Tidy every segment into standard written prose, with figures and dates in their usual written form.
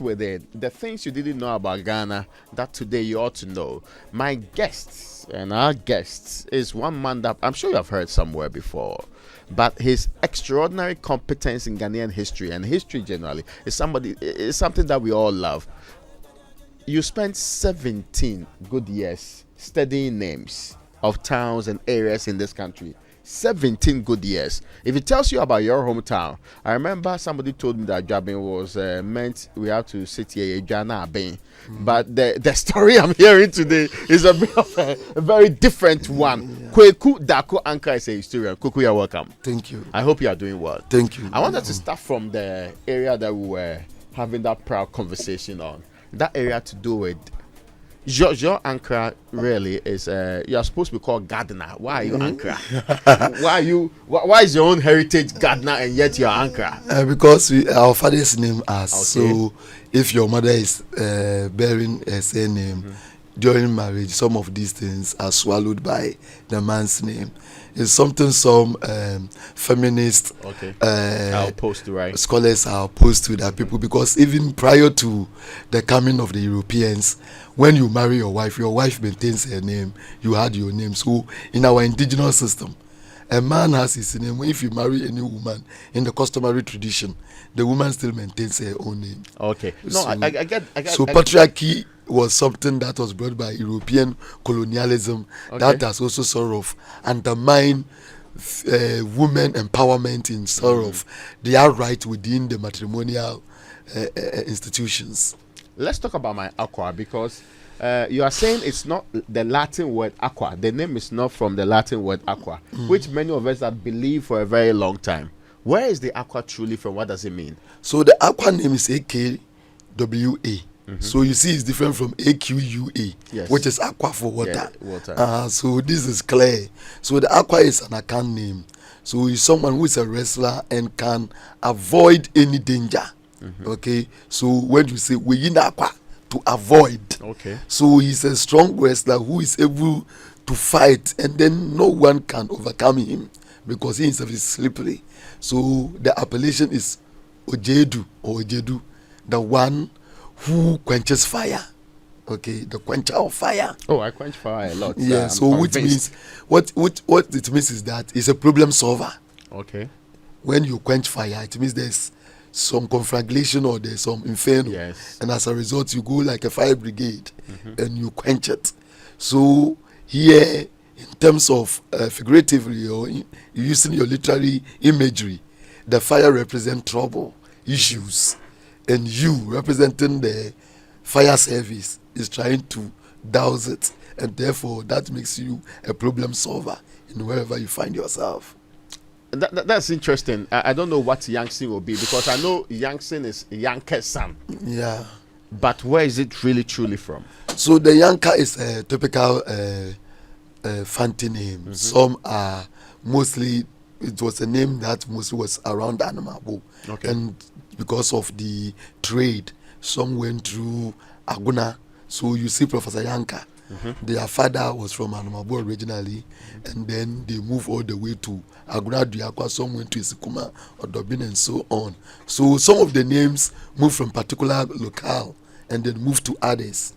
with it. The things you didn't know about Ghana that today you ought to know. My guests and our guests is one man that I'm sure you have heard somewhere before. But his extraordinary competence in Ghanaian history and history generally is something that we all love. You spent 17 good years studying names of towns and areas in this country. 17 good years. If it tells you about your hometown, I remember somebody told me that Jabin was meant we have to sit here, Jana Abin. But the story I'm hearing today is a bit of a very different one. Yeah. Kweku Darko Ankrah is a historian. Kweku, you're welcome. Thank you. I hope you are doing well. Thank you. I wanted to start from the area that we were having that proud conversation on. That area to do with your Ankrah really is you are supposed to be called gardener. Why are you Ankrah? Why is your own heritage gardener and yet you're Ankrah? Because our father's name us. Okay. So if your mother is bearing a surname during marriage, some of these things are swallowed by the man's name. It's something some feminist are opposed to, right? Scholars are opposed to that people, because even prior to the coming of the Europeans, when you marry your wife maintains her name, you had your name. So in our indigenous system, a man has his name. If you marry any woman in the customary tradition, the woman still maintains her own name. Okay. No, so, I get. So patriarchy was something that was brought by European colonialism that has also sort of undermined women empowerment in sort of their right within the matrimonial institutions. Let's talk about my aqua, because you are saying it's not the Latin word aqua. The name is not from the Latin word aqua, which many of us have believed for a very long time. Where is the aqua truly from? What does it mean? So the aqua name is AKWA. So you see it's different from AQUA, yes, which is aqua for water. Yeah, water. So this is clear. So the aqua is an account name. So he's someone who is a wrestler and can avoid any danger. Okay. So when you say we in aqua, to avoid. Okay. So he's a strong wrestler who is able to fight, and then no one can overcome him because he himself is slippery. So the appellation is Ojedu or Ojedu, the one who quenches fire. Okay, the quencher of fire. Oh, I quench fire a lot. Yeah, so which means what it means is that it's a problem solver. Okay. When you quench fire, it means there's some conflagration or there's some inferno. Yes. And as a result, you go like a fire brigade and you quench it. So here, in terms of figuratively or using your literary imagery, the fire represents trouble, issues, and you representing the fire service is trying to douse it, and therefore that makes you a problem solver in wherever you find yourself. That's interesting. I don't know what Yangtze will be, because I know Yangtze is Yanke's son. Yeah. But where is it really truly from? So the Yanka is a typical Fanti name. Some are mostly, it was a name that mostly was around Anamabo. Okay. And because of the trade, some went through Aguna. So you see Professor Yanka, their father was from Anamabo originally, and then they moved all the way to Aguna Diakwa. Some went to Isikuma, Odobin, and so on. So some of the names moved from particular locale and then moved to others.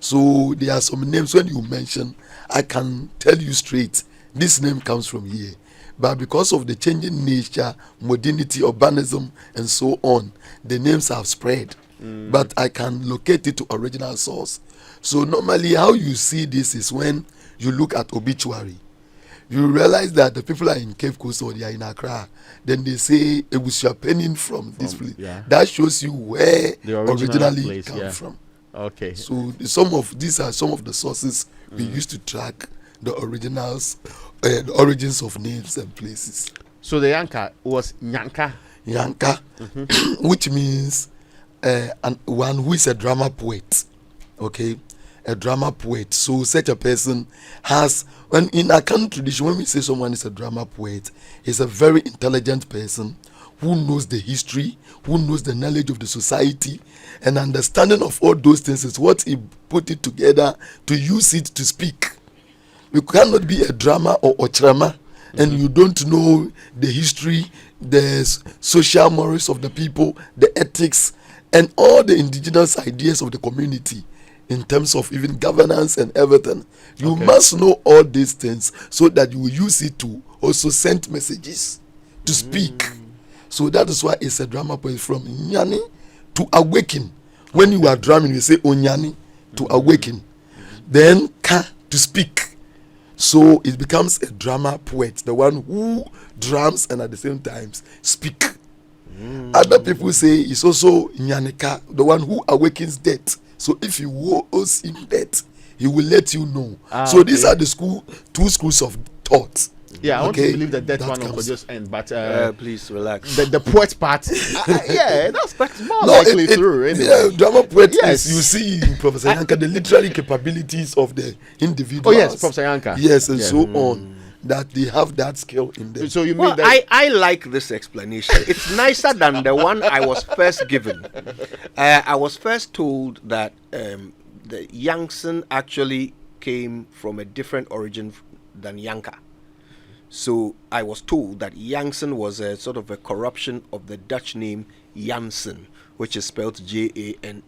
So there are some names when you mention, I can tell you straight, this name comes from here. But because of the changing nature, modernity, urbanism, and so on, the names have spread. But I can locate it to original source. So normally how you see this is when you look at obituary. You realize that the people are in Cape Coast or they are in Accra. Then they say Ebusua penning from this place. Yeah. That shows you where the originally come from. Okay. So these are some of the sources we used to track the originals, the origins of names and places. So the Yanka was Nyanka. Yanka, which means one who is a drama poet. Okay, a drama poet. So such a person has, when in Akan tradition, when we say someone is a drama poet, he's a very intelligent person who knows the history, who knows the knowledge of the society, and understanding of all those things is what he put it together to use it to speak. You cannot be a drama or ochrama and you don't know the history, the social morals of the people, the ethics, and all the indigenous ideas of the community in terms of even governance and everything. You must know all these things so that you will use it to also send messages, to speak. So that is why it's a drama poem, from Nyani to awaken. When you are drumming, you say Onyani to awaken. Then Ka to speak. So it becomes a drama poet, the one who drums and at the same time speak. Other people say it's also Nyanika, the one who awakens death. So if you owes him death, he will let you know. So these are the two schools of thought. Yeah, I want to believe that one could just end, but please relax. The poet part, yeah, that's more likely true. Yeah, drama poet. Yes, you see in Professor Yanka the literary capabilities of the individual. Oh yes, Professor Yanka. Yes, and so on. That they have that skill in them. So you mean that I like this explanation. It's nicer than the one I was first given. I was first told that the Yangtze actually came from a different origin than Yanka. So I was told that Yangtze was a sort of a corruption of the Dutch name Janssen, which is spelled Janssen.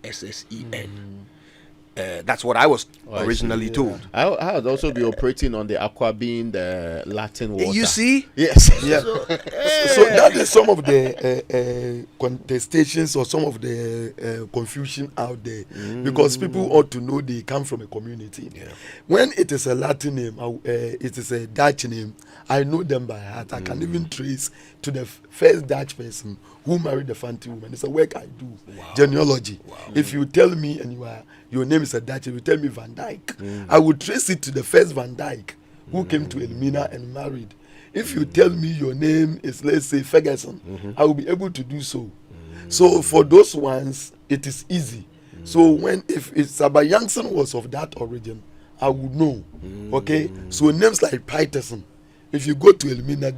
That's what I was originally told. I would also be operating on the aqua being the Latin water. You see? Yes. Yeah. So that is some of the contestations or some of the confusion out there, because people ought to know they come from a community. Yeah. When it is a Latin name, it is a Dutch name, I know them by heart. I can even trace to the first Dutch person who married the Fanti woman. It's a work I do. Wow. Genealogy. Wow. If you tell me and your name is a Dutch, if you tell me Van Dyke, I will trace it to the first Van Dyke who came to Elmina and married. If you tell me your name is, let's say, Ferguson, I will be able to do so. So for those ones, it is easy. So if Sabayanson was of that origin, I would know. Okay? So names like Peterson, if you go to Elmina,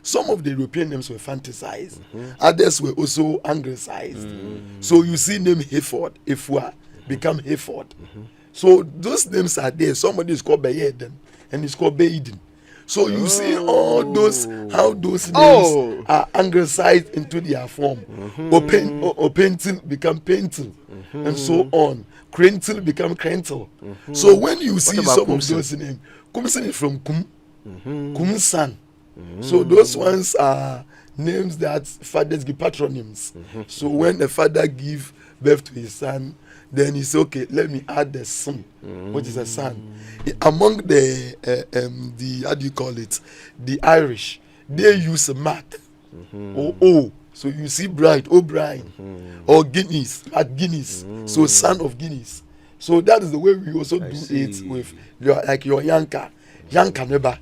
some of the European names were fantasized. Others were also anglicized. So you see name Hayford, Ifwa, become Hayford. So those names are there. Somebody is called Bayeden and it's called Bayden. So you see all those, how those names are anglicized into their form. Opentil become Pentil, and so on. Krentil become Krentil. So when you see some of those names, Kumsin is from Kumsan. So those ones are names that fathers give, patronyms. So when the father give birth to his son, then he say, okay, let me add the son, which is a son. Among the how do you call it, the Irish, they use Mac or O. So you see bride, O'Brien, or Guinness, at Guinness. So son of Guinness. So that is the way we also do it with your Yanka. Yanka Neba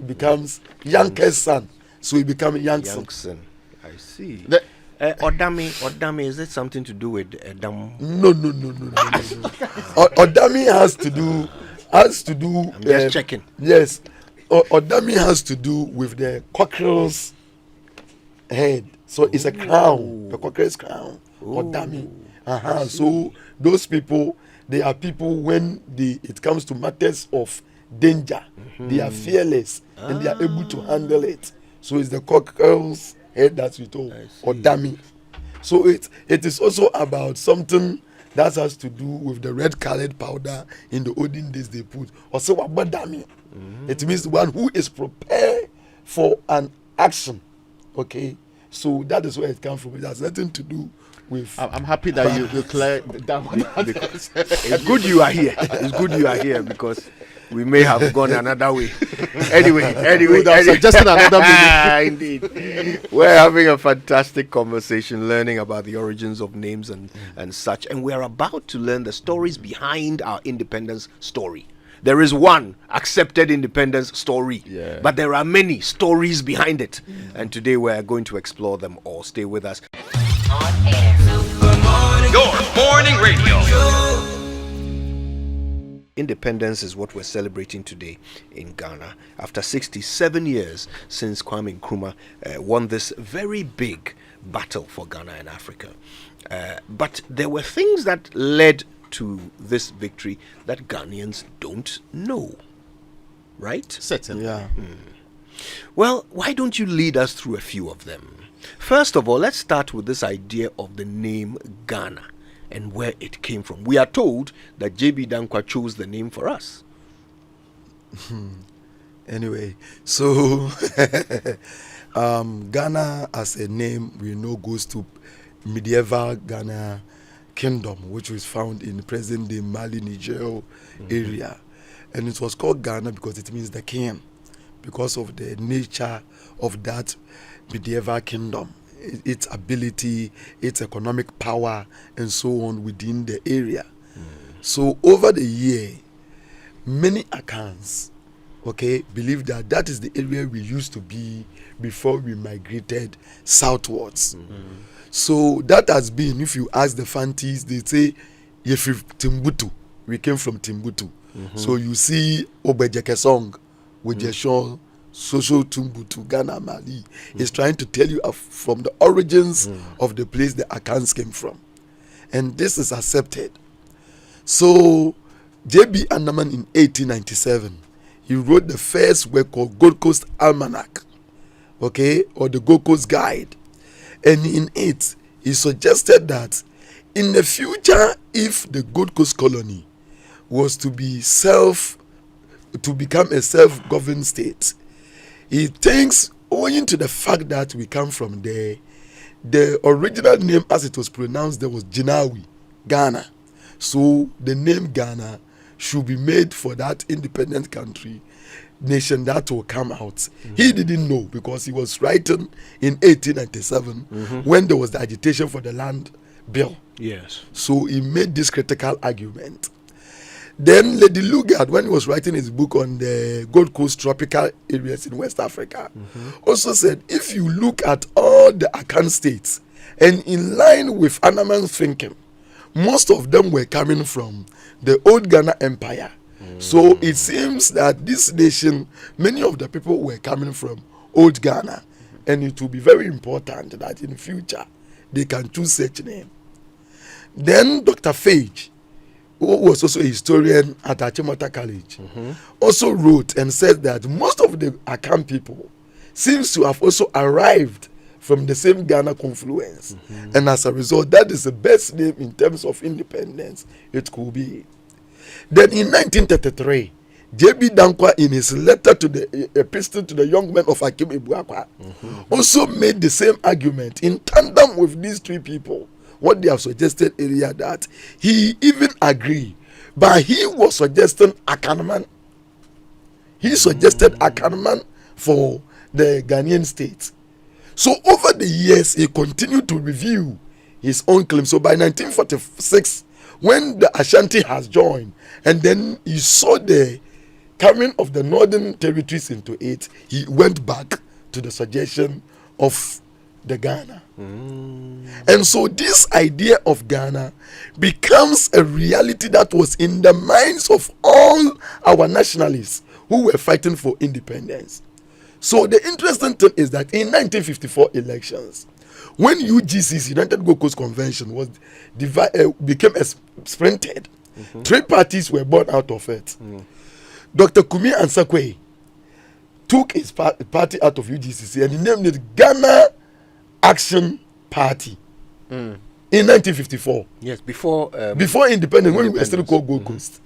becomes Yanka's son. So he becomes Yankson. I see. Odami, is it something to do with Dam? No. Odami has to do. I'm just checking. Yes, Odami has to do with the cockerel's head. So it's a crown, the cockerel's crown. Odami. So those people, they are people when it comes to matters of danger, they are fearless and they are able to handle it. So it's the cockerel's head that we told, or dummy. So it is also about something that has to do with the red colored powder in the olden days they put. Also about dummy. It means the one who is prepared for an action. Okay, so that is where it comes from. It has nothing to do with. I'm happy that you clear that one. It's good you are here. It's good you are here because we may have gone another way. Anyway, suggesting another meaning. Indeed. We're having a fantastic conversation, learning about the origins of names and such. And we're about to learn the stories behind our independence story. There is one accepted independence story, but there are many stories behind it. And today we're going to explore them all. Stay with us. On air. Your morning radio. Independence is what we're celebrating today in Ghana after 67 years since Kwame Nkrumah won this very big battle for Ghana and Africa. But there were things that led to this victory that Ghanaians don't know, right? Certainly. Yeah. Well, why don't you lead us through a few of them? First of all, let's start with this idea of the name Ghana and where it came from. We are told that J.B. Dankwa chose the name for us. Anyway, so Ghana as a name we know goes to medieval Ghana kingdom, which was found in present day Mali, Niger area. And it was called Ghana because it means the king, because of the nature of that medieval kingdom, its ability, its economic power, and so on within the area. So over the year, many accounts, believe that that is the area we used to be before we migrated southwards. So that has been, if you ask the Fantis, they say, Timbuktu, we came from Timbuktu. So you see Obejeke song with Jeshon, Social Timbuktu, Ghana, Mali, is trying to tell you from the origins of the place the accounts came from. And this is accepted. So J.B. Andaman in 1897, he wrote the first work called Gold Coast Almanac, or the Gold Coast Guide. And in it, he suggested that in the future, if the Gold Coast colony was to become a self-governed state, he thinks, owing to the fact that we come from there, the original name as it was pronounced there was Jinawi, Ghana. So the name Ghana should be made for that independent nation that will come out. He didn't know because he was writing in 1897 when there was the agitation for the land bill. Yes. So he made this critical argument. Then Lady Lugard, when he was writing his book on the Gold Coast tropical areas in West Africa, also said, if you look at all the Akan states, and in line with Anaman's thinking, most of them were coming from the old Ghana Empire. So it seems that this nation, many of the people were coming from old Ghana, and it will be very important that in the future they can choose such name. Then Dr. Fage, who was also a historian at Achimota College, also wrote and said that most of the Akan people seems to have also arrived from the same Ghana confluence. And as a result, that is the best name in terms of independence it could be. Then in 1933, J.B. Dankwa, in his letter to the epistle to the young men of Akim Ibuakwa, also made the same argument in tandem with these three people. What they have suggested earlier, that he even agreed, but he was suggesting Akanman. He suggested Akanman for the Ghanaian state. So over the years, he continued to review his own claims. So by 1946, when the Ashanti has joined, and then he saw the coming of the northern territories into it, he went back to the suggestion of the Ghana. And so this idea of Ghana becomes a reality that was in the minds of all our nationalists who were fighting for independence. So the interesting thing is that in 1954 elections, when UGC's United Gold Coast Convention was became sprinted, three parties were born out of it. Dr. Kumi Ansakwe took his party out of UGCC and he named it Ghana Action Party in 1954. Yes, before independence, when we were still called Gold Coast.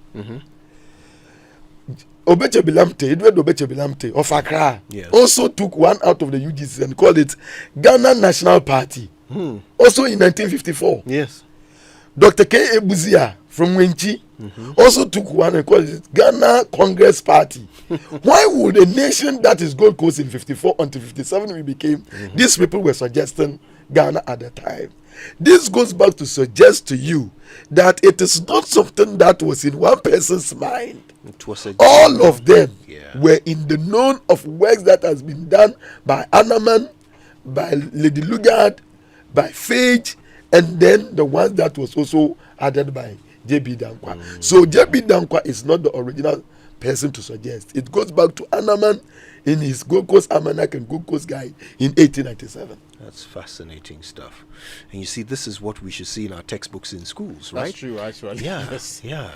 Obeche Bilamte, Edward Obeche Bilamte of Accra, also took one out of the UGC and called it Ghana National Party, also in 1954. Yes. Dr. K. Ebuzia from Wenchi also took one and called it Ghana Congress Party. Why would a nation that is Gold Coast in 54 until 57 we became, these people were suggesting Ghana at the time? This goes back to suggest to you that it is not something that was in one person's mind. It was all of them were in the known of works that has been done by Anaman, by Lady Lugard, by Fage, and then the ones that was also added by J.B. Dankwa. So J.B. Dankwa is not the original person to suggest. It goes back to Anaman in his Gold Coast Almanac and Gold Coast Guide in 1897. That's fascinating stuff. And you see, this is what we should see in our textbooks in schools, right? That's true, actually. Yeah, Yes. yeah.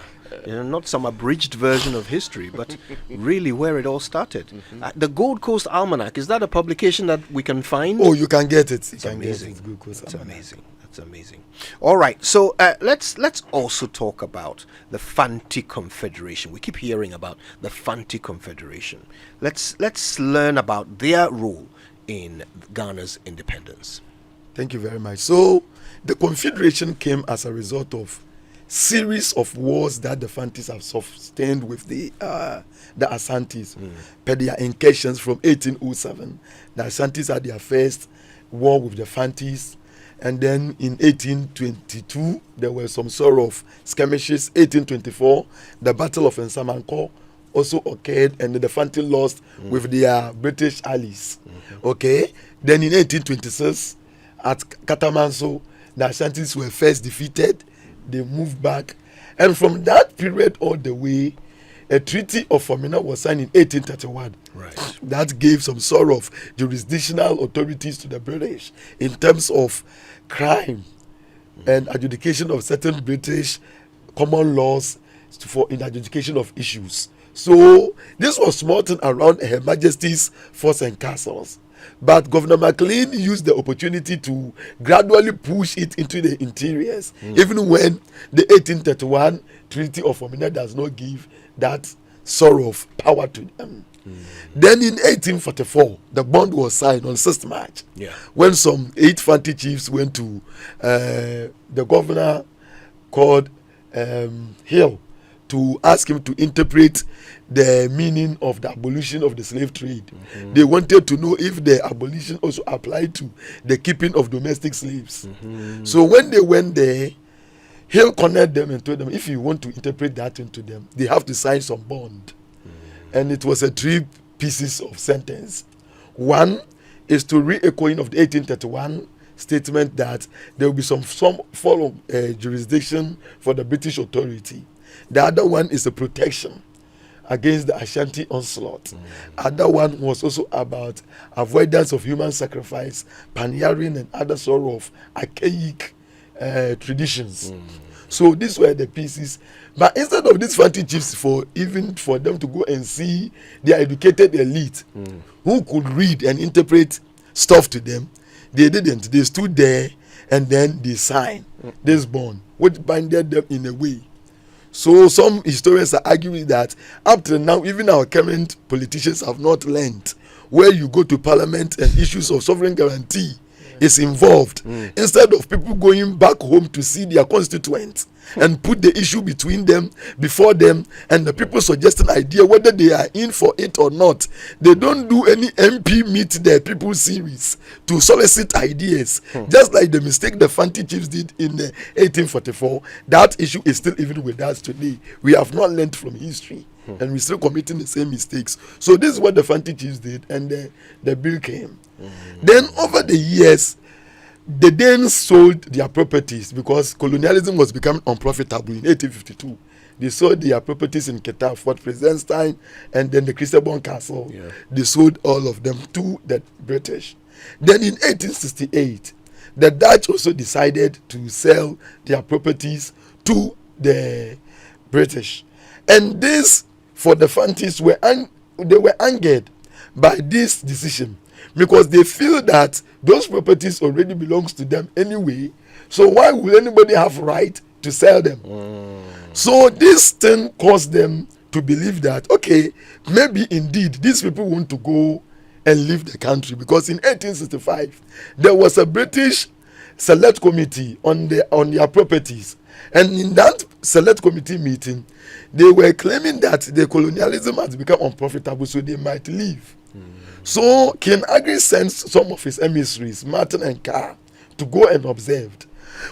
Not some abridged version of history, but really where it all started. The Gold Coast Almanac, is that a publication that we can find? Oh, you can get it. You It's can amazing. get it. Gold Coast That's Almanac. amazing. That's amazing. All right, so let's also talk about the Fanti Confederation. We keep hearing about the Fanti Confederation. Let's learn about their role in Ghana's independence. Thank you very much. So the Confederation came as a result of series of wars that the Fantis have sustained with the Asantis. Per their incursions from 1807, the Asantis had their first war with the Fantis, and then in 1822 there were some sort of skirmishes. 1824, the Battle of Nsamanko also occurred, and the Fanti lost with their British allies. Okay, then in 1826 at Katamanso, the Ashantis were first defeated. They moved back, and from that period all the way, a treaty of Formina was signed in 1831. Right. That gave some sort of jurisdictional authorities to the British in terms of crime and adjudication of certain British common laws in adjudication of issues. So this was smartened around Her Majesty's forts and castles. But Governor MacLean used the opportunity to gradually push it into the interiors, even when the 1831 Treaty of Formina does not give that sort of power to them. Then in 1844, the bond was signed on 6th March, when some 8 Fanti chiefs went to the governor called Hill to ask him to interpret the meaning of the abolition of the slave trade. They wanted to know if the abolition also applied to the keeping of domestic slaves. So when they went there, Hill connected them and told them, if you want to interpret that into them, they have to sign some bond. And it was a 3 pieces of sentence. One is to re-echoing of the 1831 statement that there will be some form of jurisdiction for the British authority. The other one is a protection against the Ashanti onslaught. Other one was also about avoidance of human sacrifice, pioneering and other sort of archaic traditions. So these were the pieces. But instead of these Fanti chiefs for them to go and see their educated elite who could read and interpret stuff to them, they didn't. They stood there and then they signed this bond, which binded them in a way. So some historians are arguing that up to now, even our current politicians have not learned where you go to parliament and issues of sovereign guarantee is involved. Instead of people going back home to see their constituents and put the issue between them, before them, and the people suggesting idea whether they are in for it or not, they don't do any MP meet the people series to solicit ideas. Just like the mistake the Fanti chiefs did in 1844, that issue is still even with us today. We have not learned from history, and we're still committing the same mistakes. So this is what the Fanti chiefs did, and the bill came. Then over the years, the Danes sold their properties because colonialism was becoming unprofitable in 1852. They sold their properties in Qatar, Fort Presenstein, and then the Christobon Castle. They sold all of them to the British. Then in 1868, the Dutch also decided to sell their properties to the British. And this, for the Fantis, they were angered by this decision, because they feel that those properties already belongs to them anyway, so why will anybody have right to sell them? So this thing caused them to believe that, okay, maybe indeed these people want to go and leave the country, because in 1865 there was a British select committee on their properties, and in that select committee meeting they were claiming that the colonialism has become unprofitable, so they might leave. So King Agri sent some of his emissaries, Martin and Carr, to go and observe.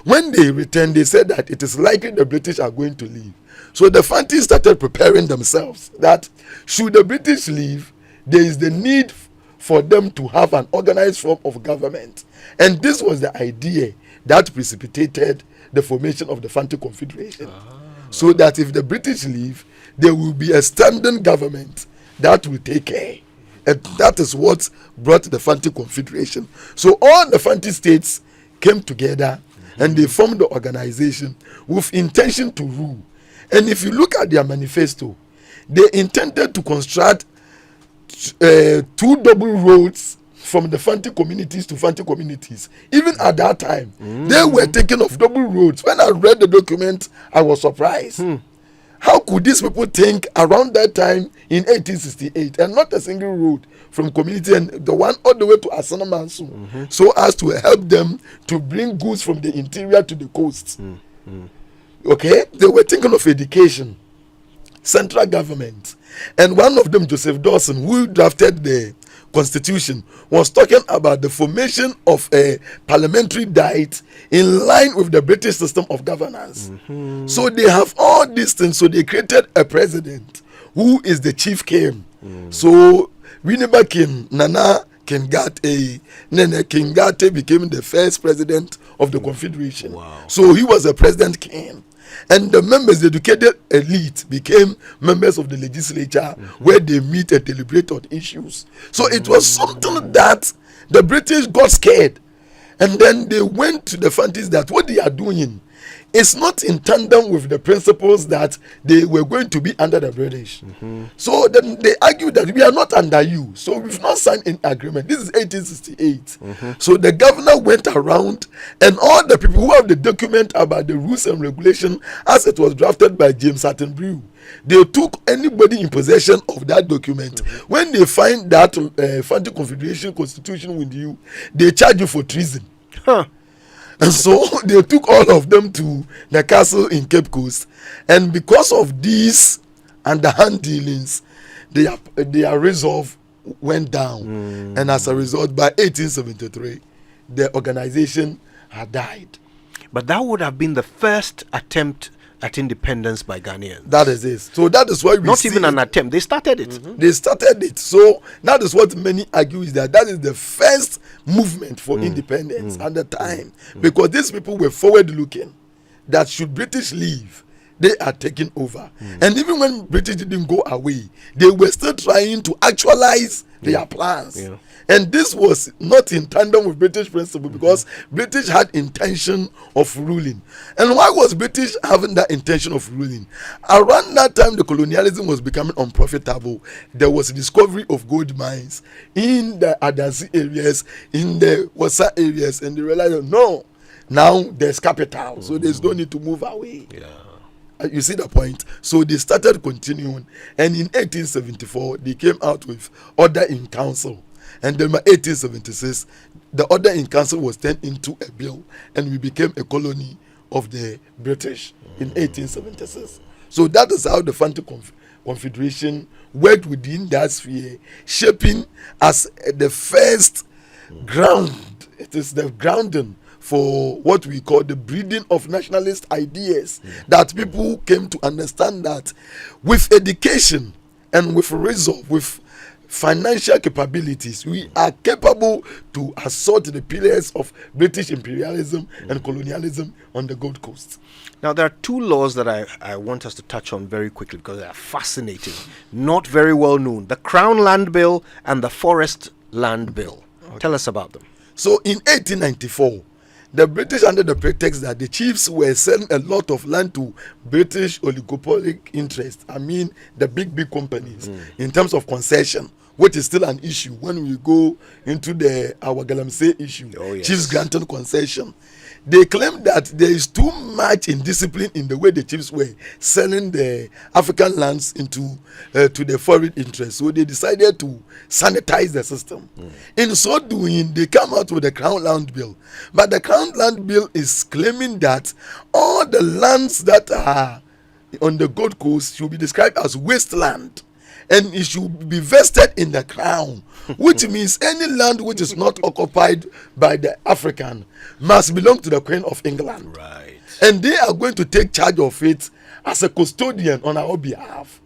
When they returned, they said that it is likely the British are going to leave. So the Fantis started preparing themselves that should the British leave, there is the need for them to have an organized form of government. And this was the idea that precipitated the formation of the Fanti Confederation. So that if the British leave, there will be a standing government that will take care And that is what brought the Fanti Confederation. So all the Fanti states came together and they formed the organization with intention to rule. And if you look at their manifesto, they intended to construct 2 double roads from the Fanti communities to Fanti communities. Even at that time, they were taking off double roads. When I read the document, I was surprised. How could these people think around that time in 1868 and not a single road from community and the one all the way to Asana Mansu, so as to help them to bring goods from the interior to the coast? Okay, they were thinking of education, central government, and one of them, Joseph Dawson, who drafted the Constitution, was talking about the formation of a parliamentary diet in line with the British system of governance. So they have all these things. So they created a president who is the chief king. So Winneba King Nana Nene Kingate became the first president of the Confederation. So he was a president king. And the members, the educated elite, became members of the legislature where they meet and deliberate on issues. So it was something that the British got scared. And then they went to the Fantis that what they are doing is not in tandem with the principles that they were going to be under the British. So then they argued that we are not under you. So we've not signed an agreement. This is 1868. So the governor went around and all the people who have the document about the rules and regulation as it was drafted by James Attenborough, they took anybody in possession of that document. When they find that Fanti Confederation Constitution with you, they charge you for treason. And so they took all of them to the castle in Cape Coast, and because of these underhand dealings, their resolve went down, and as a result, by 1873, the organization had died. But that would have been the first attempt at independence by Ghanaians. That is it. So that is why we not even an attempt. They started it. They started it. So that is what many argue is that is the first movement for independence at the time, because these people were forward looking that should British leave, they are taking over. And even when British didn't go away, they were still trying to actualize their plans. And this was not in tandem with British principle, because British had intention of ruling. And why was British having that intention of ruling? Around that time, the colonialism was becoming unprofitable. There was a discovery of gold mines in the Adansi areas, in the Wasa areas, and they realized, no, now there's capital, so there's no need to move away. You see the point? So they started continuing, and in 1874, they came out with Order in Council. And then by 1876, the Order in Council was turned into a bill, and we became a colony of the British in 1876. So that is how the Fanti Confederation worked within that sphere, shaping as the first ground. It is the grounding for what we call the breeding of nationalist ideas, that people came to understand that with education and with resolve, with financial capabilities, we are capable to assault the pillars of British imperialism and colonialism on the Gold Coast. Now, there are 2 laws that I want us to touch on very quickly because they are fascinating, not very well known: the Crown Land Bill and the Forest Land Bill. Tell us about them. So in 1894, the British, under the pretext that the chiefs were selling a lot of land to British oligopolic interests, I mean the big companies, in terms of concession, which is still an issue when we go into our Galamsey issue, chiefs granting concession. They claim that there is too much indiscipline in the way the chiefs were selling the African lands into to the foreign interests. So they decided to sanitize the system. In so doing, they come out with the Crown Land Bill. But the Crown Land Bill is claiming that all the lands that are on the Gold Coast should be described as wasteland, and it should be vested in the crown, which means any land which is not occupied by the African must belong to the Queen of England. Right. And they are going to take charge of it as a custodian on our behalf.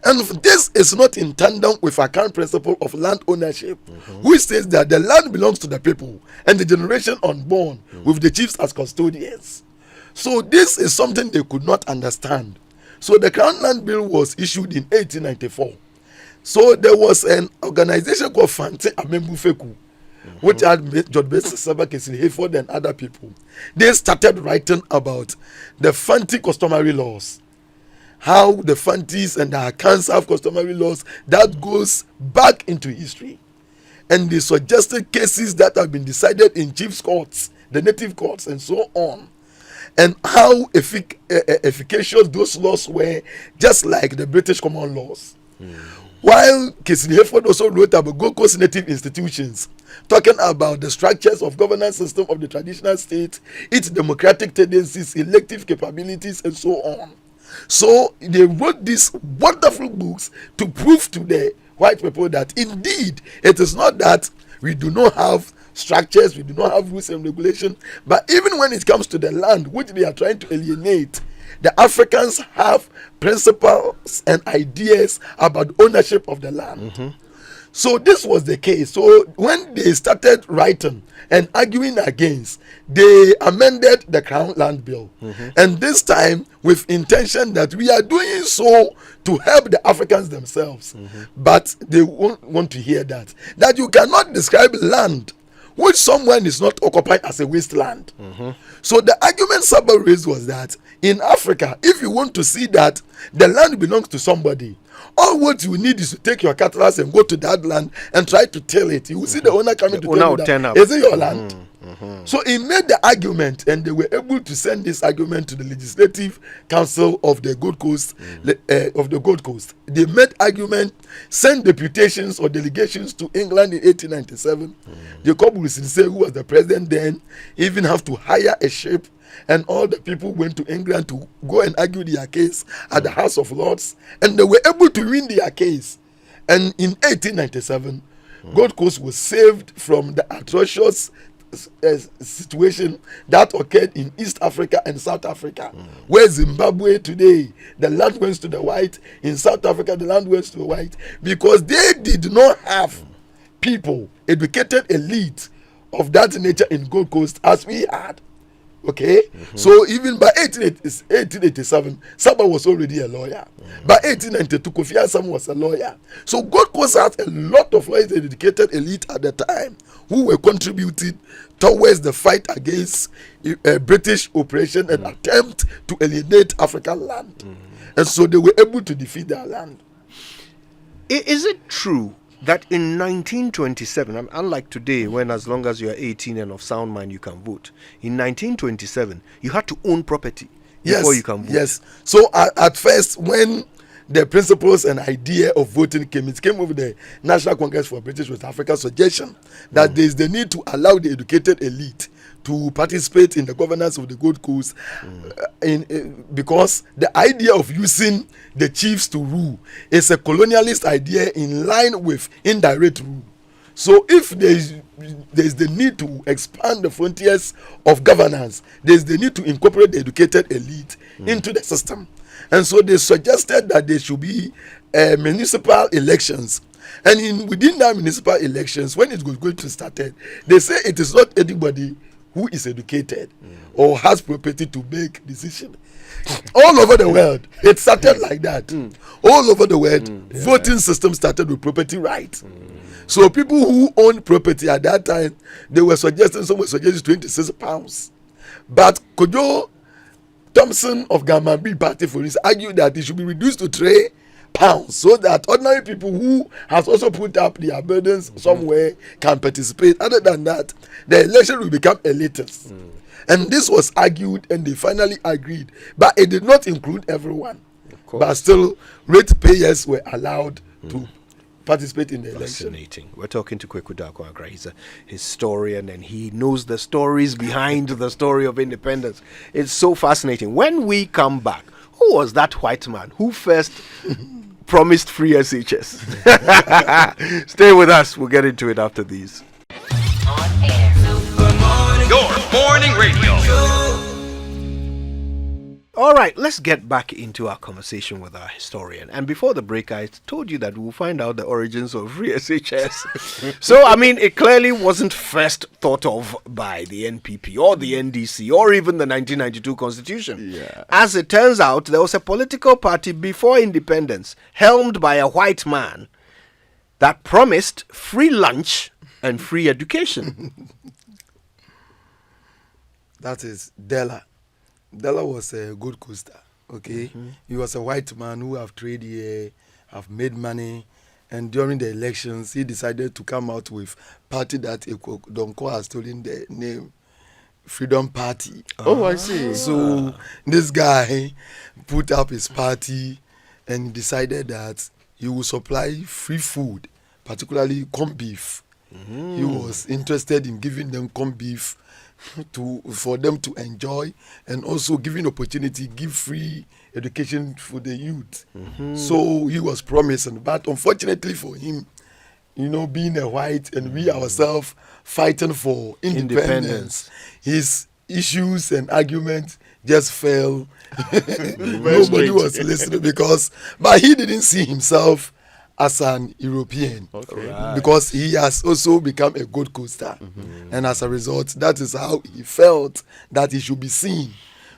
And this is not in tandem with our current principle of land ownership, which says that the land belongs to the people and the generation unborn with the chiefs as custodians. So this is something they could not understand. So the Crown Land Bill was issued in 1894. So there was an organization called Fanti Confederation, which had George Basis Saba, Kessin Hayford, and other people. They started writing about the Fanti customary laws, how the Fantis and the Akans have customary laws that goes back into history. And they suggested cases that have been decided in chief's courts, the native courts, and so on, and how efficacious those laws were, just like the British common laws. While Kessin Hayford also wrote about Gold Coast native institutions, talking about the structures of governance system of the traditional state, its democratic tendencies, elective capabilities, and so on. So they wrote these wonderful books to prove to the white people that indeed it is not that we do not have structures, we do not have rules and regulations, but even when it comes to the land which they are trying to alienate, the Africans have principles and ideas about ownership of the land. So this was the case. So when they started writing and arguing against, they amended the Crown Land Bill. And this time with intention that we are doing so to help the Africans themselves. But they won't want to hear that. That you cannot describe land which someone is not occupying as a wasteland. So the argument Saba raised was that in Africa, if you want to see that the land belongs to somebody, all what you need is to take your cutlass and go to that land and try to till it. You will see the owner coming to tell you that, is it your land? So he made the argument, and they were able to send this argument to the Legislative Council of the Gold Coast. They made argument, sent deputations or delegations to England in 1897. Jacob Wilson, who was the president then, even have to hire a ship, and all the people went to England to go and argue their case at the House of Lords, and they were able to win their case. And in 1897, Gold Coast was saved from the atrocious situation that occurred in East Africa and South Africa, where Zimbabwe today, the land went to the white. In South Africa, the land went to the white, because they did not have people, educated elite of that nature in Gold Coast as we had. Okay, so even by 1887, Saba was already a lawyer. By 1892, Kofi Asam was a lawyer. So Gold Coast had a lot of lawyers and educated elite at the time who were contributing towards the fight against British oppression and attempt to alienate African land. And so they were able to defeat their land. Is it true that in 1927, unlike today, when as long as you are 18 and of sound mind you can vote, in 1927 you had to own property before you can vote? Yes. So at first, when the principles and idea of voting came, it came over the National Congress for British West Africa suggestion that there is the need to allow the educated elite to participate in the governance of the Gold Coast, because the idea of using the chiefs to rule is a colonialist idea in line with indirect rule. So if there is the need to expand the frontiers of governance, there is the need to incorporate the educated elite into the system. And so they suggested that there should be municipal elections. And within that municipal elections, when it was going to start, they say it is not anybody who is educated or has property to make decision. All over the world, it started like that. All over the world, voting system started with property rights. So people who own property at that time, they were suggesting, some were suggesting £26. But Kojo Thompson of Gamambi Party, for instance, argued that it should be reduced to £3, so that ordinary people who has also put up their burdens somewhere can participate. Other than that, the election will become elitist. And this was argued, and they finally agreed. But it did not include everyone. But still, ratepayers were allowed to participate in the election. Fascinating. We're talking to Kweku Darko Ankrah. He's a historian, and he knows the stories behind the story of independence. It's so fascinating. When we come back, who was that white man who first promised free SHS? Stay with us. We'll get into it after these. On air. Your morning radio. All right, let's get back into our conversation with our historian. And before the break, I told you that we'll find out the origins of free SHS. So, I mean, it clearly wasn't first thought of by the NPP or the NDC or even the 1992 Constitution. Yeah. As it turns out, there was a political party before independence, helmed by a white man, that promised free lunch and free education. That is Della. Della was a good coaster. Okay, he was a white man who have traded here, have made money, and during the elections, he decided to come out with party that Kweku Darko has stolen the name, Freedom Party. Oh, I see. So this guy put up his party and decided that he will supply free food, particularly corn beef. He was interested in giving them corn beef for them to enjoy, and also giving opportunity, give free education for the youth. So he was promising, but unfortunately for him, you know, being a white and we ourselves fighting for independence, his issues and arguments just fell. Nobody was listening but he didn't see himself as an European, because he has also become a Gold Coaster, and as a result, that is how he felt that he should be seen.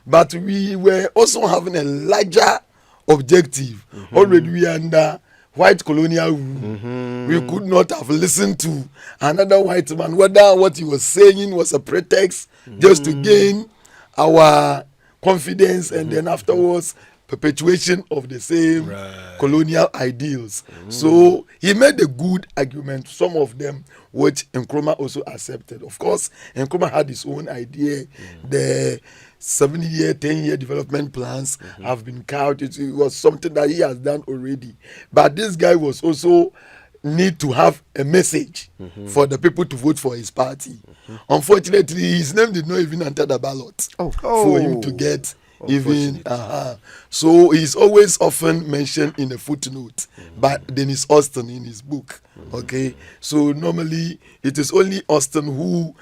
But we were also having a larger objective. Already we are under white colonial rule. We could not have listened to another white man, whether what he was saying was a pretext just to gain our confidence, and then afterwards perpetuation of the same colonial ideals. So he made a good argument, some of them which Nkrumah also accepted. Of course, Nkrumah had his own idea. The 7-year, 10-year development plans have been carried. It was something that he has done already. But this guy was also need to have a message for the people to vote for his party. Unfortunately, his name did not even enter the ballot for him to get even. So he's always often mentioned in a footnote by Dennis Austin in his book. Okay, so normally it is only Austin who,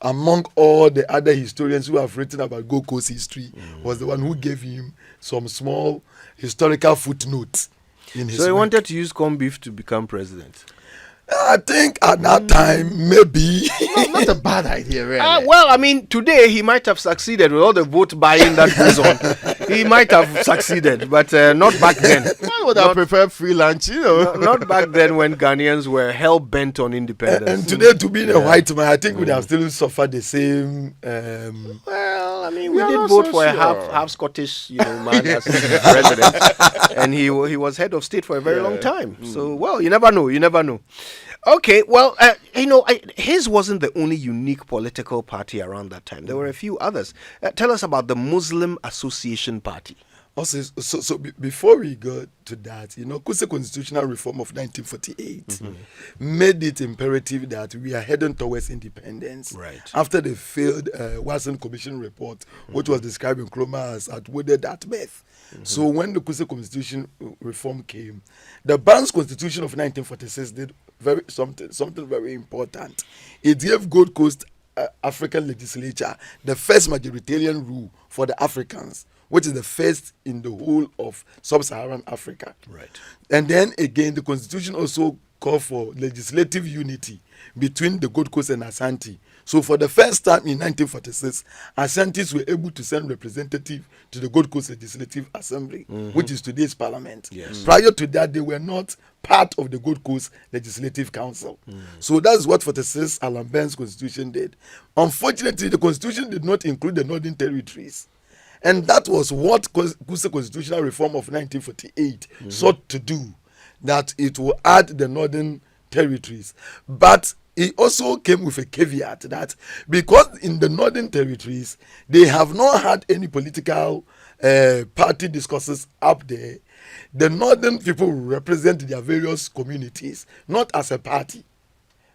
among all the other historians who have written about Gold Coast history, was the one who gave him some small historical footnotes in his So he work. wanted to use corn beef to become president. I think at that time, maybe. Not a bad idea, really. Well, I mean, today he might have succeeded with all the vote buying that goes on. He might have succeeded, but not back then. I would have preferred free lunch, you know. Not back then when Ghanaians were hell bent on independence. And today, to be a white man, I think we'd have still suffered the same. Well, I mean, we We are did not vote so for a sure. half Scottish, man as president, and he was head of state for a very long time. So, well, you never know. You never know. Okay, well, his wasn't the only unique political party around that time. There were a few others. Tell us about the Muslim Association Party. Also, before we go to that, Kuse Constitutional Reform of 1948 made it imperative that we are heading towards independence. Right. After the failed Watson Commission report, which was describing Nkrumah as outwitted at birth. So when the Kuse Constitution Reform came, the Banks Constitution of 1946 did something very important. It gave Gold Coast African legislature the first majoritarian rule for the Africans, which is the first in the whole of sub-Saharan Africa. Right. And then again, the constitution also called for legislative unity between the Gold Coast and Ashanti. So for the first time in 1946, Ashantis were able to send representatives to the Gold Coast Legislative Assembly, which is today's parliament. Yes. Prior to that, they were not part of the Gold Coast Legislative Council. So that's what 46 Alan Ben's constitution did. Unfortunately, the constitution did not include the Northern Territories. And that was what Kuse Constitutional Reform of 1948 sought to do, that it will add the Northern Territories. But it also came with a caveat that because in the Northern Territories, they have not had any political party discourses up there, the Northern people will represent their various communities, not as a party.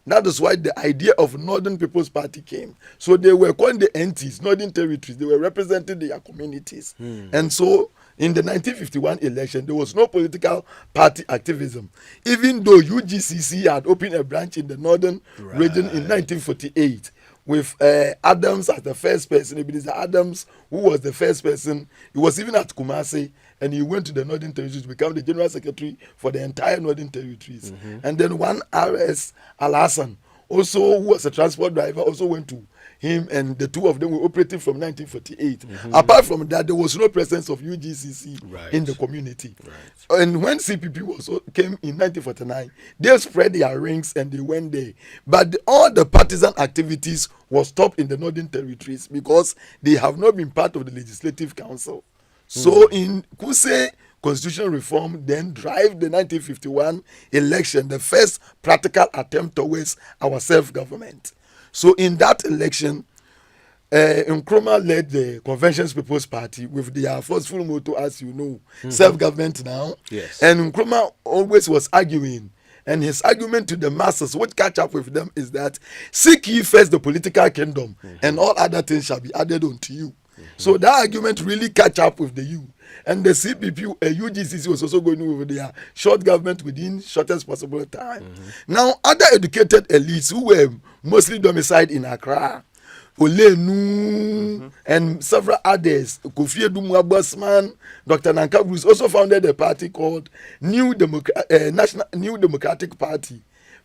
That is why the idea of Northern People's Party came. So they were called the NTs, Northern Territories. They were representing their communities. And so in the 1951 election, there was no political party activism. Even though UGCC had opened a branch in the Northern region in 1948 with Adams as the first person. Ebenezer Adams, who was the first person, he was even at Kumasi, and he went to the Northern Territories to become the General Secretary for the entire Northern Territories. And then one R.S. Al-Hassan, also, who was a transport driver, also went to him, and the two of them were operating from 1948. Apart from that, there was no presence of UGCC in the community. And when CPP came in 1949, they spread their rings and they went there. But all the partisan activities was stopped in the Northern Territories because they have not been part of the Legislative Council. So in Kuse, constitutional reform then drive the 1951 election, the first practical attempt towards our self-government. So in that election, Nkrumah led the Convention's People's Party with their forceful motto, as you know, self-government now. Yes. And Nkrumah always was arguing, and his argument to the masses, what catch up with them, is that seek ye first the political kingdom, and all other things shall be added unto you. So that argument really catch up with the youth. And the CPP, UGCC was also going with their short government within shortest possible time. Now, other educated elites who were mostly domiciled in Accra, Olenu, and several others, Kofi Edumwa Bosman, Dr. Nanka Bruce, also founded a party called New Democratic Party.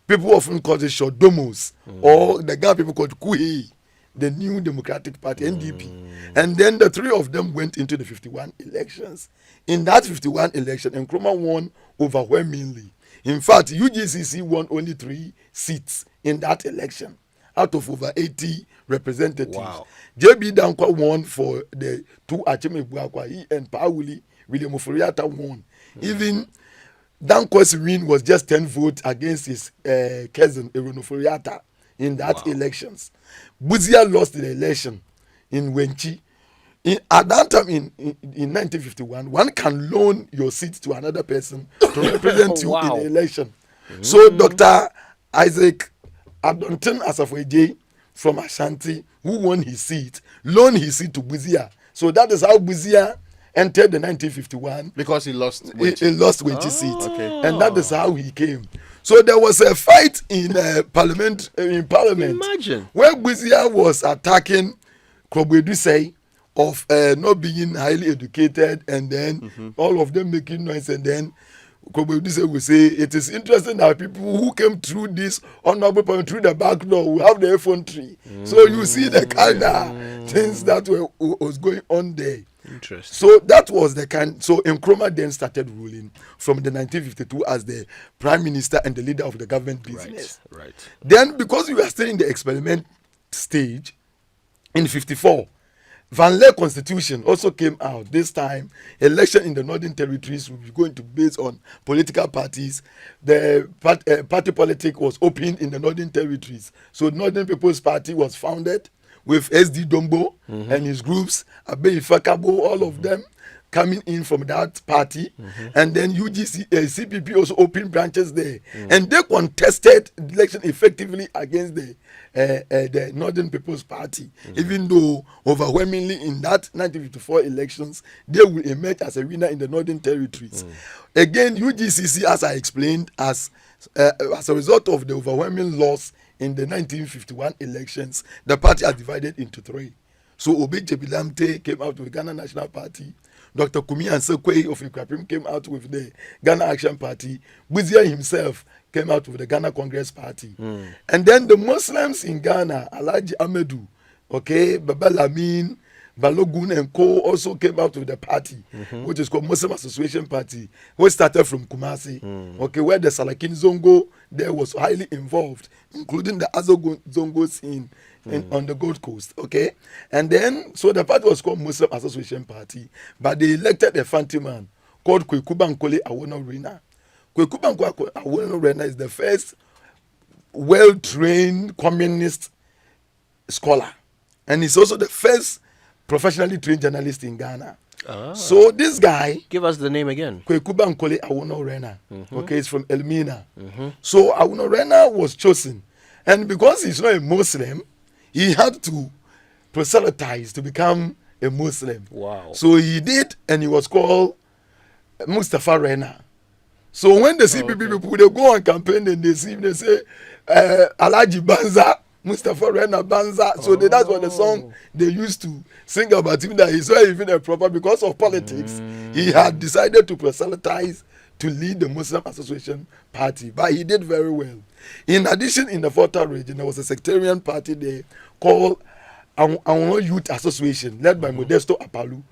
People often call it short domos, or the Ghana people called Kuhi, the New Democratic Party, NDP. And then the three of them went into the 51 elections. In that 51 election, Nkrumah won overwhelmingly. In fact, UGCC won only 3 seats in that election out of over 80 representatives. Wow. JB Dankwa won for the 2 Acheme Buakwa. He and Pauli, William Oforiatta won. Even Dankwa's win was just 10 votes against his cousin, Aaron Oforiatta, in that elections. Buzia lost the election in Wenchi. At that time in 1951, one can loan your seat to another person to represent you in the election. So Dr. Isaac Abdonton Asafweje from Ashanti, who won his seat, loaned his seat to Buzia. So that is how Buzia entered the 1951. Because he lost He lost Wenchi's seat. Okay. And that is how he came. So there was a fight in Parliament. Imagine. Where Buzia was attacking Krobwedusei of not being highly educated, and then all of them making noise, and then Krobwedusei will say, it is interesting that people who came through this honorable point through the back door will have the effrontery. So you see the kind of things that was going on there. Interesting. So that was the kind. So Nkrumah then started ruling from the 1952 as the prime minister and the leader of the government business. Right. Then, because we were still in the experiment stage, in 54, Van Leer Constitution also came out. This time, election in the Northern Territories will be going to be based on political parties. The party politic was opened in the Northern Territories. So Northern People's Party was founded with SD Dombo and his groups, Abe Ifakabo, all of them coming in from that party. And then CPP also opened branches there. And they contested the election effectively against the Northern People's Party, even though overwhelmingly in that 1954 elections, they will emerge as a winner in the Northern Territories. Again, UGCC, as I explained, as a result of the overwhelming loss in the 1951 elections, the party are divided into 3. So Obi Jebilamte came out with Ghana National Party. Dr. Kumi Ansekwe of Ikwapim came out with the Ghana Action Party. Buzia himself came out with the Ghana Congress Party. And then the Muslims in Ghana, Alhaji Ahmedu, Baba Lamin, Balogun and Co. also came out with the party, which is called Muslim Association Party, which started from Kumasi, where the Salakin Zongo there was highly involved, including the Azo Zongo scene on the Gold Coast, And then, so the party was called Muslim Association Party, but they elected a Fanti man called Kweku Darko Ankrah. Kweku Darko Ankrah is the first well-trained communist scholar, and he's also the first professionally trained journalist in Ghana. So this guy, Give us the name again. Kweku Darko Ankrah, he's from Elmina. So Ankrah was chosen, and because he's not a Muslim, he had to proselytize to become a Muslim. Wow. So he did, and he was called Mustafa Rena. So when the CPP people, they go on campaign and they say Alhaji Banza, Mustafa Rena Banza. So that's what the song they used to sing about him, that he's not even a proper, because of politics. He had decided to proselytize to lead the Muslim Association Party, but he did very well. In addition, in the Volta region, there was a sectarian party there called Awon Youth Association, led by Modesto Apalu.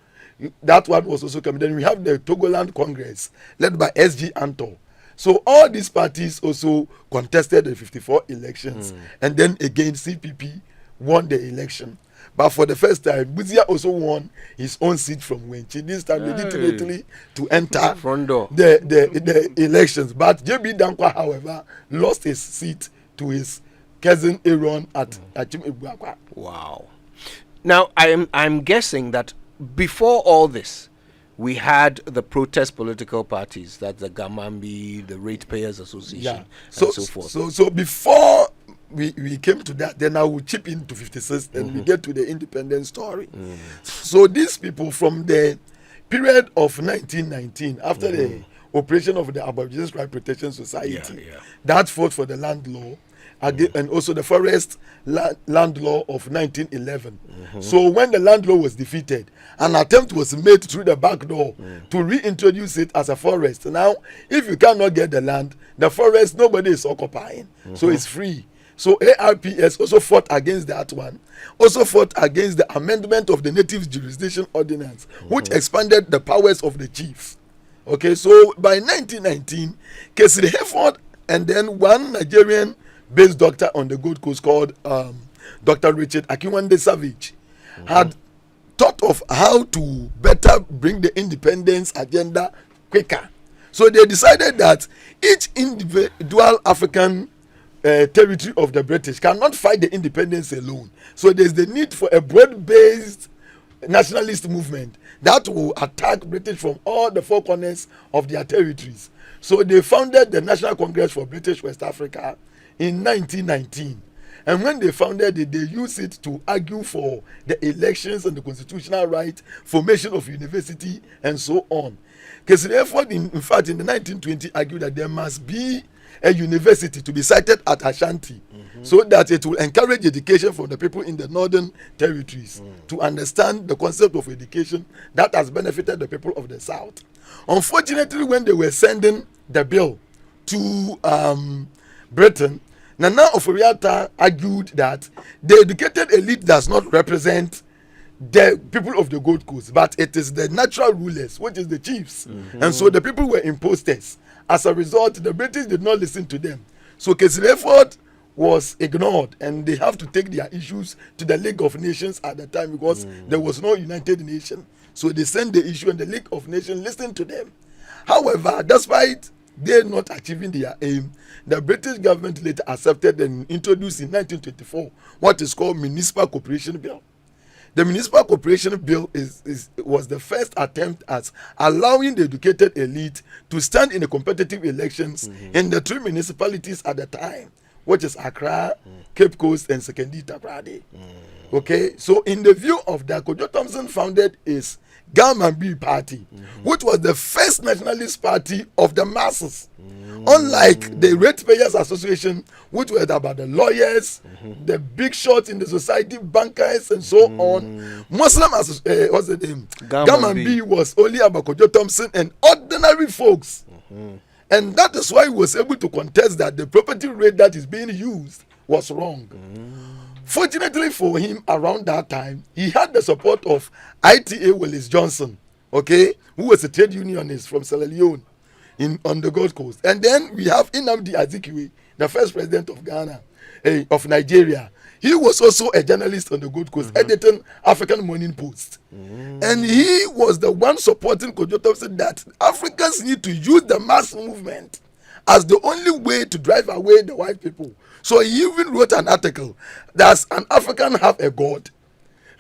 That one was also coming. Then we have the Togoland Congress, led by SG Antor. So all these parties also contested the 54 elections. And then again, CPP won the election. But for the first time, Buzia also won his own seat from Wenchi. This time legitimately to enter Front door. the elections. But JB Dankwa, however, lost his seat to his cousin Aaron at Achim Ibuakwa. Wow. Now I'm guessing that before all this, we had the protest political parties, that's the Gamambi, the Ratepayers Association, and so forth. So before we came to that, then I will chip into 56 and we get to the independence story. So these people from the period of 1919, after the operation of the Aboriginal Right Protection Society, that fought for the land law, and also the forest land law of 1911. So when the land law was defeated, an attempt was made through the back door to reintroduce it as a forest. Now, if you cannot get the land, the forest, nobody is occupying. So it's free. So ARPS also fought against that one. Also fought against the amendment of the Native Jurisdiction Ordinance, which expanded the powers of the chief. Okay, so by 1919, Kesiri Heford and then one Nigerian based doctor on the Gold Coast called Dr. Richard Akinwande Savage had thought of how to better bring the independence agenda quicker. So they decided that each individual African territory of the British cannot fight the independence alone. So there's the need for a broad-based nationalist movement that will attack British from all the four corners of their territories. So they founded the National Congress for British West Africa in 1919, and when they founded it, they used it to argue for the elections and the constitutional right, formation of university, and so on. Kesiri Efford, in fact, in the 1920s, argued that there must be a university to be sited at Ashanti, so that it will encourage education for the people in the northern territories to understand the concept of education that has benefited the people of the south. Unfortunately, when they were sending the bill to Britain, Nana Oforiatta argued that the educated elite does not represent the people of the Gold Coast, but it is the natural rulers, which is the chiefs. And so the people were imposters. As a result, the British did not listen to them. So Kesiri Efford was ignored, and they have to take their issues to the League of Nations at the time because there was no United Nations. So they sent the issue, and the League of Nations listened to them. However, despite they not achieving their aim, the British government later accepted and introduced in 1924 what is called Municipal Corporation Bill. The Municipal Corporation Bill was the first attempt at allowing the educated elite to stand in the competitive elections in the three municipalities at the time, which is Accra, Cape Coast, and Sekondi Takoradi. Okay, so in the view of that, Kojo Thompson founded his Gamambi party, which was the first nationalist party of the masses. Unlike the Ratepayers Association, which was about the lawyers, the big shots in the society, bankers, and so on. Muslim, what's the name? Gamambi was only about Kojo Thompson and ordinary folks. And that is why he was able to contest that the property rate that is being used was wrong. Fortunately for him, around that time, he had the support of ITA Willis Johnson, okay, who was a trade unionist from Sierra Leone on the Gold Coast. And then we have Nnamdi Azikiwe, the first president of Ghana, of Nigeria. He was also a journalist on the Gold Coast, editing African Morning Post. And he was the one supporting Kojo Thompson that Africans need to use the mass movement as the only way to drive away the white people. So he even wrote an article, does an African have a God?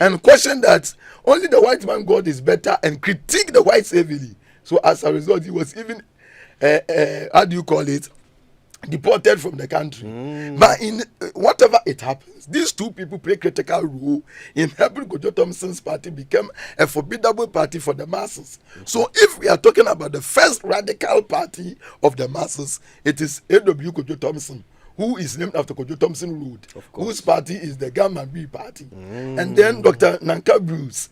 And questioned that only the white man God is better, and critique the whites heavily. So as a result, he was even, how do you call it, deported from the country. But in whatever it happens, these two people play critical role in helping Kojo Thompson's party become a formidable party for the masses. So if we are talking about the first radical party of the masses, it is A.W. Kojo Thompson, who is named after Kojo Thompson Road, whose party is the Gamambi party. And then Dr. Nanka Bruce,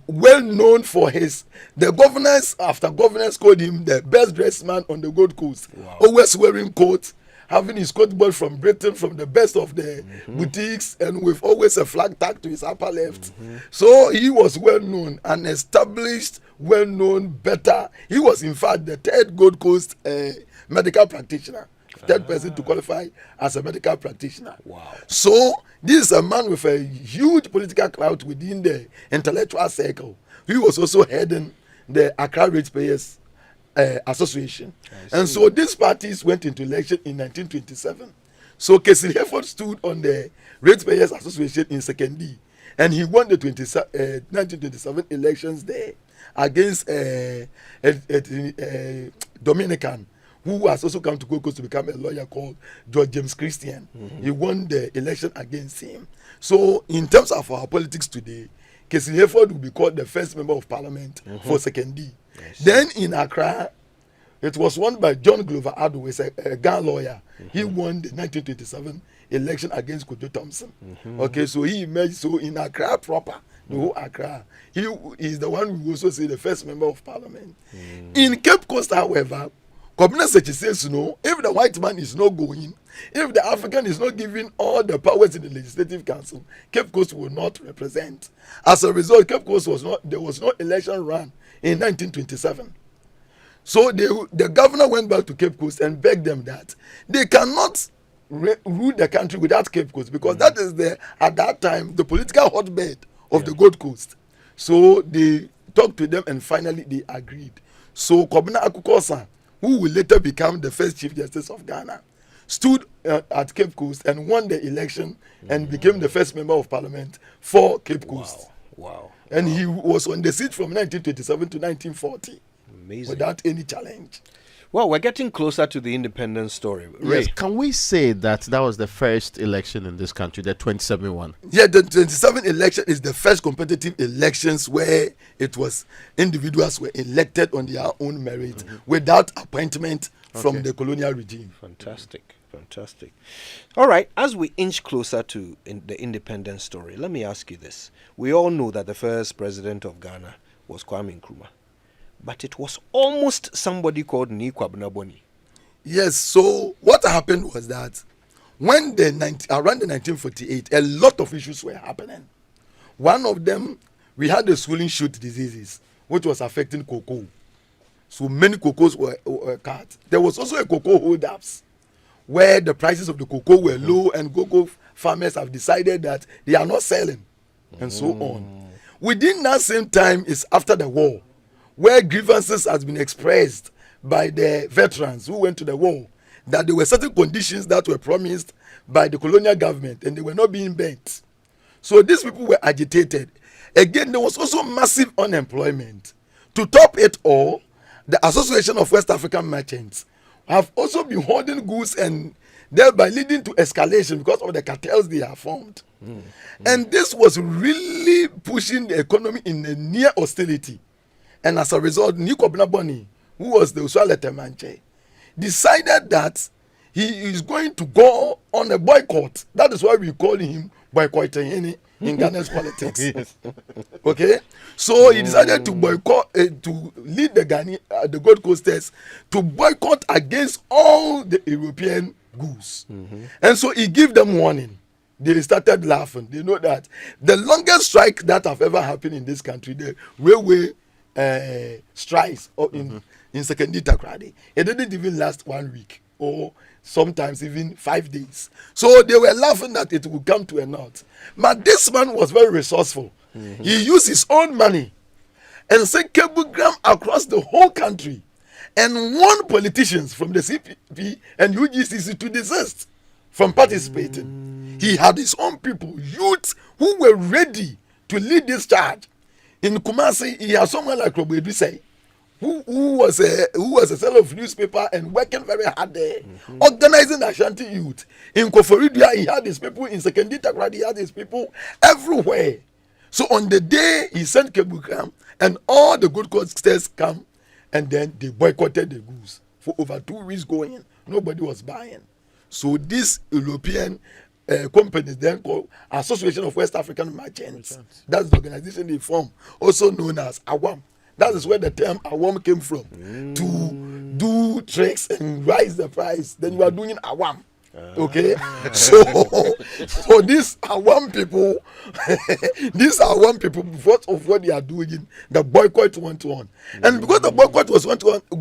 well known for the governors after governors called him the best dressed man on the Gold Coast. Always wearing coats, having his coat bought from Britain, from the best of the boutiques, and with always a flag tag to his upper left. So he was well known, an established, well known, better. He was in fact the third Gold Coast medical practitioner, third person to qualify as a medical practitioner. Wow. So this is a man with a huge political clout within the intellectual circle. He was also heading the Accra Ratepayers Association. And so these parties went into election in 1927. So Kesiri Hayford stood on the Ratepayers Association in Second D, and he won the 1927 elections there against a Dominican who has also come to Kweku to become a lawyer called George James Christian. He won the election against him. So in terms of our politics today, Kesiri Hayford will be called the first member of parliament for Second D. Yes. Then in Accra, it was won by John Glover Addo, who is a Ghana lawyer. He won the 1927 election against Kojo Thompson. Okay, so he emerged. So in Accra proper, the whole Accra, he is the one who also say the first member of parliament. In Cape Coast, however, Kobina Sechi says, no, if the white man is not going, if the African is not giving all the powers in the Legislative Council, Cape Coast will not represent. As a result, Cape Coast was not, there was no election run in 1927. So the governor went back to Cape Coast and begged them that they cannot rule the country without Cape Coast, because that is at that time the political hotbed of the Gold Coast. So they talked to them and finally they agreed. So Kobina Akukosa, who will later become the first Chief Justice of Ghana, stood at Cape Coast and won the election and became the first member of parliament for Cape Coast. Wow. And he was on the seat from 1927 to 1940 Amazing. without any challenge. Well, we're getting closer to the independence story. Ray. Yes, can we say that was the first election in this country, the 27 one? Yeah, the 27 election is the first competitive elections where it was individuals were elected on their own merit without appointment from the colonial regime. Fantastic. Fantastic. All right, as we inch closer to the independence story, let me ask you this. We all know that the first president of Ghana was Kwame Nkrumah, but it was almost somebody called Kwabena Boni. Yes, so what happened was that when around the 1948, a lot of issues were happening. One of them, we had the swollen shoot diseases, which was affecting cocoa. So many cocoas were cut. There was also a cocoa hold-ups, where the prices of the cocoa were low and cocoa farmers have decided that they are not selling, and so on. Within that same time is after the war, where grievances has been expressed by the veterans who went to the war, that there were certain conditions that were promised by the colonial government and they were not being met. So these people were agitated. Again, there was also massive unemployment. To top it all, the Association of West African Merchants have also been holding goods and thereby leading to escalation because of the cartels they have formed. And this was really pushing the economy in a near hostility. And as a result, Kwabena Boni, who was the Uswale Temanche, decided that he is going to go on a boycott. That is why we call him boycotting in Ghana's politics. Yes. Okay, so he decided to boycott, to lead the Gold Coasters to boycott against all the European goods. And so he gave them warning. They started laughing. They know that the longest strike that have ever happened in this country, the railway strikes in Second Takrady, it didn't even last 1 week or sometimes even 5 days. So they were laughing that it would come to a knot. But this man was very resourceful. He used his own money and sent cablegram across the whole country and warned politicians from the CPP and UGCC to desist from participating. He had his own people, youths who were ready to lead this charge. In Kumasi, he had someone like Robo Edusei, who was a seller of newspaper and working very hard there, organizing Ashanti youth. In Koforidua, he had his people. In Sekendi Takrady, he had his people everywhere. So on the day he sent cablegram, and all the Gold Coasters come, and then they boycotted the goods for over 2 weeks going. Nobody was buying. So this European companies then called Association of West African Merchants. That's the organization they formed, also known as AWAM. That is where the term awam came from. To do tricks and rise the price. Then you are doing awam. Okay, so these are one people. These are one people because of what they are doing. The boycott went on, and because the boycott was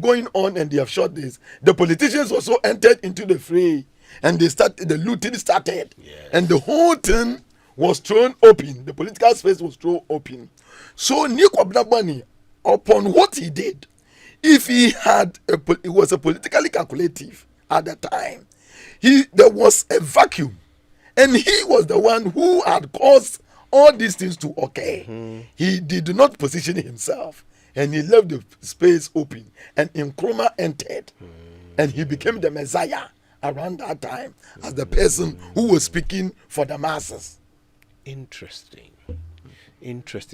going on, and they have shot this, the politicians also entered into the fray, and the looting started, and the whole thing was thrown open. The political space was thrown open. So Nick Obnabani, upon what he did, if he had it was a politically calculative at the time. There was a vacuum, and he was the one who had caused all these things to occur. He did not position himself, and he left the space open, and Nkrumah entered, and he became the Messiah around that time as the person who was speaking for the masses. Interesting.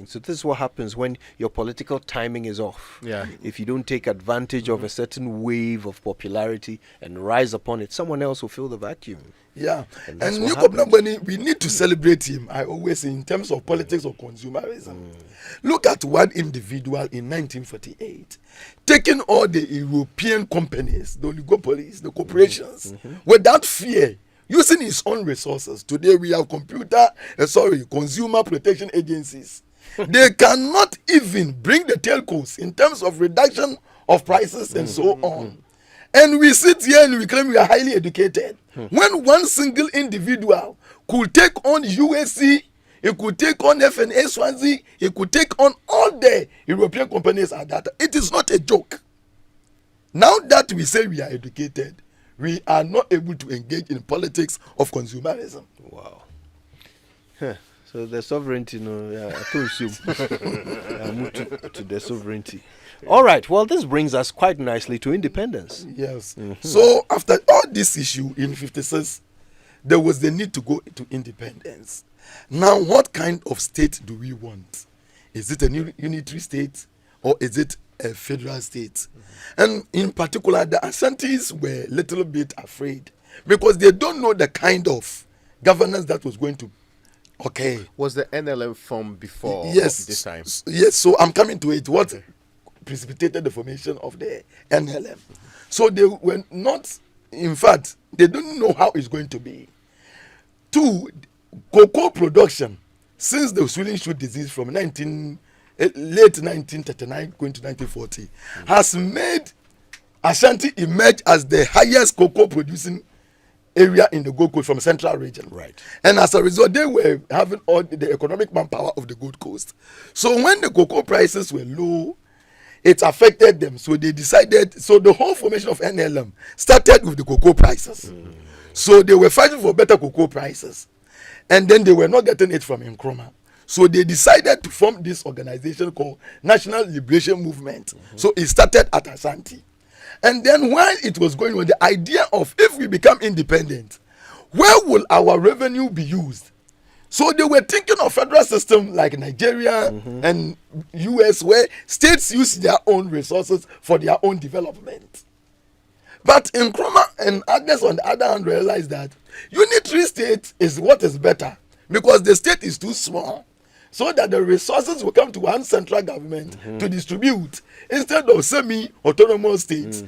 So this is what happens when your political timing is off. Yeah. If you don't take advantage of a certain wave of popularity and rise upon it, someone else will fill the vacuum. Yeah. And And that's what Jacob happens. Nambani, we need to celebrate him. I always say in terms of politics or consumerism. Look at one individual in 1948 taking all the European companies, the oligopolies, the corporations, without fear, using his own resources. Today we have consumer protection agencies. They cannot even bring the telcos in terms of reduction of prices and so on. And we sit here and we claim we are highly educated. When one single individual could take on USC, he could take on FNA Swansea, he could take on all the European companies at that time. It is not a joke. Now that we say we are educated, we are not able to engage in politics of consumerism. Wow. So the sovereignty, I told you, I moved to the sovereignty. All right. Well, this brings us quite nicely to independence. Yes. So after all this issue in 56, there was the need to go to independence. Now, what kind of state do we want? Is it a new unitary state or is it a federal state? And in particular, the Ashantis were a little bit afraid because they don't know the kind of governance that was going to occur. Was the NLM formed before Yes. this time? Yes, so I'm coming to it. What precipitated the formation of the NLM? So they were not, in fact, they don't know how it's going to be. Two, cocoa production since the swelling shoot disease from late 1939 going to 1940 has made Ashanti emerge as the highest cocoa producing area in the Gold Coast from Central region. Right. And as a result, they were having all the economic manpower of the Gold Coast. So when the cocoa prices were low, it affected them. So they decided, so the whole formation of NLM started with the cocoa prices. So they were fighting for better cocoa prices. And then they were not getting it from Nkrumah. So they decided to form this organization called National Liberation Movement. So it started at Ashanti. And then while it was going on, the idea of if we become independent, where will our revenue be used? So they were thinking of federal system like Nigeria and US, where states use their own resources for their own development. But Nkrumah and others on the other hand realized that unitary state is what is better because the state is too small, so that the resources will come to one central government to distribute instead of semi-autonomous states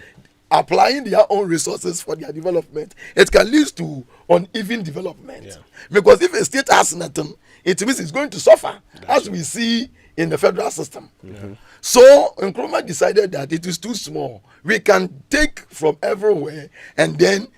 applying their own resources for their development. It can lead to uneven development because if a state has nothing, it means it's going to suffer, as we see in the federal system. So Nkrumah decided that it is too small. We can take from everywhere and then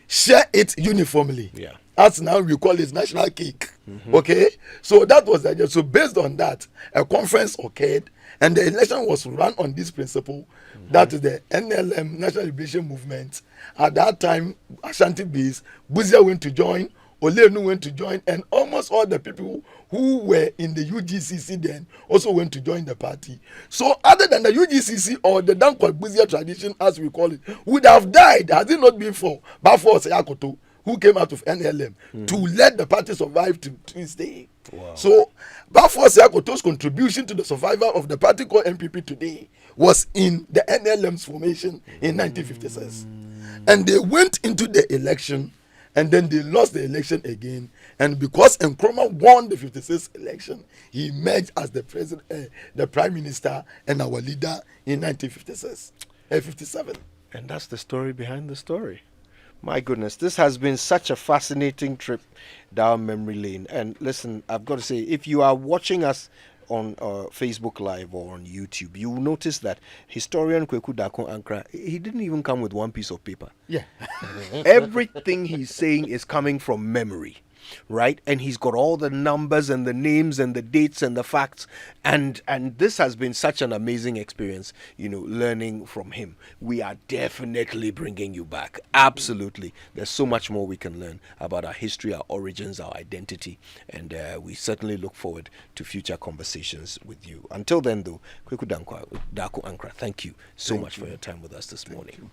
share it uniformly. As now we call it national cake. Okay, so that was the idea. So based on that, a conference occurred, and the election was run on this principle. That is the NLM, National Liberation Movement. At that time, Ashanti Base, Buzia went to join, Olenu went to join, and almost all the people who were in the UGCC then also went to join the party. So other than the UGCC or the Dankwa Buzia tradition, as we call it, would have died had it not been for Bafo Seyakoto, who came out of NLM to let the party survive to this day. So Bafo Seyakoto's contribution to the survival of the party called MPP today was in the NLM's formation in 1956. And they went into the election, and then they lost the election again, And because Nkrumah won the 56 election, he emerged as the president, the prime minister, and our leader in 1956, 57. And that's the story behind the story. My goodness, this has been such a fascinating trip down memory lane. And listen, I've got to say, if you are watching us on Facebook Live or on YouTube, you will notice that historian Kweku Darko Ankrah, he didn't even come with one piece of paper. Yeah. Everything he's saying is coming from memory, right? And he's got all the numbers and the names and the dates and the facts, and this has been such an amazing experience, learning from him. We are definitely bringing you back. Absolutely. There's so much more we can learn about our history, our origins, our identity, and we certainly look forward to future conversations with you. Until then, though, Kweku Darko Ankrah, thank you so much for your time with us this morning.